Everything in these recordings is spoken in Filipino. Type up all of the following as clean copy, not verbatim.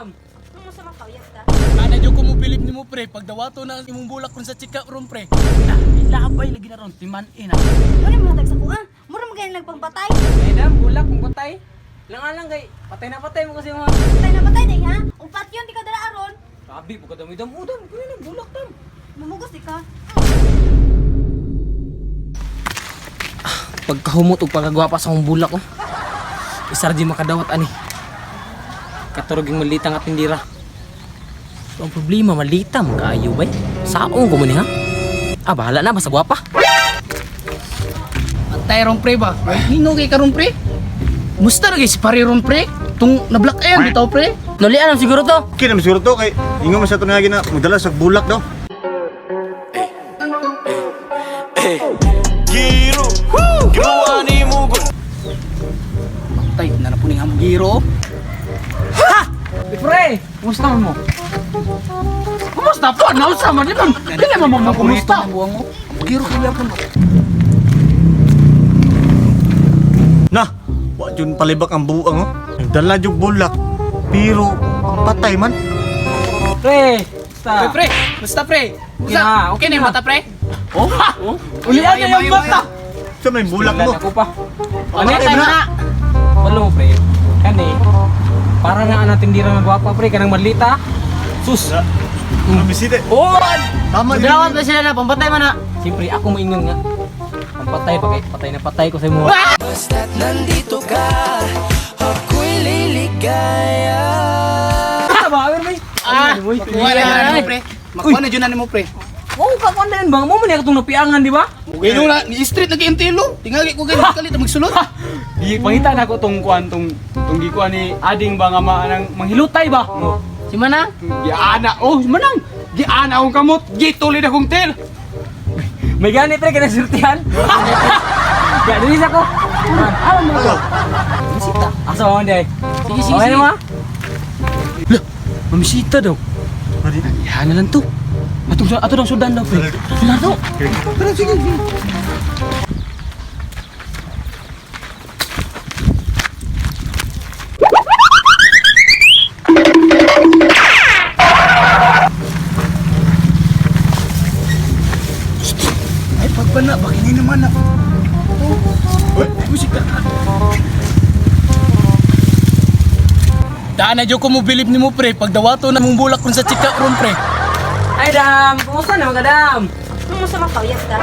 madam. Ano sa mga kauyas ka? Ana jud ko mo pilip nimo pre pagdawato na imong bulak kun sa chika ron pre. Na ilabay lagi na ron timan ina. Ano yung matag sa kuha? Mura mo ganyan nagpangpatay? Madam, bulak kung patay. Lang kay patay na patay mo kasi mga. Patay na patay day ha? Upat yun, di ka dala aron. Sabi po kadami dam udam, kuno nang bulak dam. Mamugos di ka. Pagkahumot og pagkagwapa sa akong bulak ko. Isar di makadawat ani. Katurog yung malita nga tindira. So, ang problema malita magkaayo bay. Saong ko mo ni ha? Ah, bahala na basta gwapa. Antay ron pre ba? Hino kay karon pre. Musta lagi si pare ron pre? Tung na-block ayan bitaw pre. Nulian siguro to. Kaya naman siguro to kay ingo man sa ito na magdala sa bulak daw. Giro, gawa ni Mugon. Tay na po ning among giro. Pre, kumusta mo? Kumusta po? Nausa man di man. Dili man mo kumusta. Ang giro kaya po. Na, wa jud palibak ang buang oh. Nagdala jud bulak pero patay man. Pre, basta. Pre, musta pre? Okay na, Okay na yung mata pre? Oh, Ulian na yung mata. sa may bulak mo. Ako pa. Ano tayo na? Walo pre. Kani. Para nga natin tindira nga gwapa pre kanang malita. Sus. Ang bisita. Oh! Tama din. Dawat na sila na pampatay man na. Siyempre ako maingon nga. Ang patay pa kay patay na patay ko sa imo. Basta't nandito ka, ako'y liligaya. Ba, may. Wala na mo pre. Makuha na dyan na mo pre. Oh, kakuan bang mo man katong napiangan di ba? Ganyan na, ni street lagi yung tilo. Tingali ko ganyan kalit magsulot. Di pangita na ko tong kuan tong gikuan ni ading ba nga nang manghilutay ba? Si Manang? Giana si manang. Giana akong kamot, gitulid akong tel. May gani pre kana surtihan. Ya, dili sa ko. Alam mo ko. Bisita. Asa mo day? Sige, sige, Okay sige. na ma? Lah, mamisita daw. Yan na lang to. Ato daw sudan daw pre. Sudan daw. Ay, pagpana, bakingin naman na. Uy, musika. Daan na ko mo bilib ni mo pre, pagdawato na mong bulak kun sa chika ron pre. Ay dam, kumusta na mga dam? Ano sa mga kauyas ka?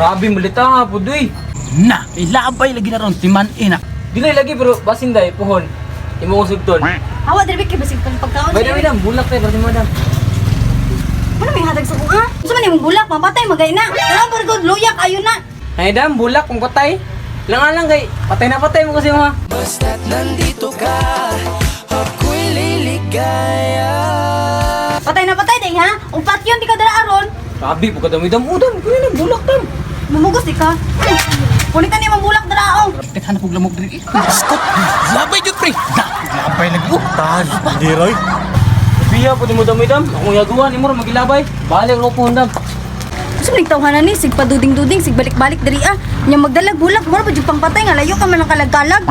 Grabe malita nga po doy. Na, ilabay lagi na ron, timan ina. Dili lagi pero basin day pohon. Imo ko sugton. Hawa, dali ka basig pagkaon By the way dam, bulak tayo basin mo dam. Ano may hatag sa kuha? Gusto man yung bulak, mapatay, magay na. Ano ba rin luyak, ayun na. Ay dam, bulak kung patay. Lang kay patay na patay mo kasi mo. Basta't nandito ka, ako'y liligaya. Patay na patay day ha? Upat yun, di ka dala aron. Grabe po kadami dam udam, kuno nang bulak dam. Mamugos di ka. Kulitan niya mang bulak dala aong. Tek hanap og lamok diri. Stop. Labay jud pre. Da, labay lagi. Tahan. Di roy. Biya po mo dam dam. Ako yagawan imo magilabay. Balik ro po dam. Gusto mo nagtawanan ni, sig paduding-duding, sig balik-balik diri ah. Nya magdalag bulak, mura ba jud pangpatay nga layo ka man ang kalag-kalag.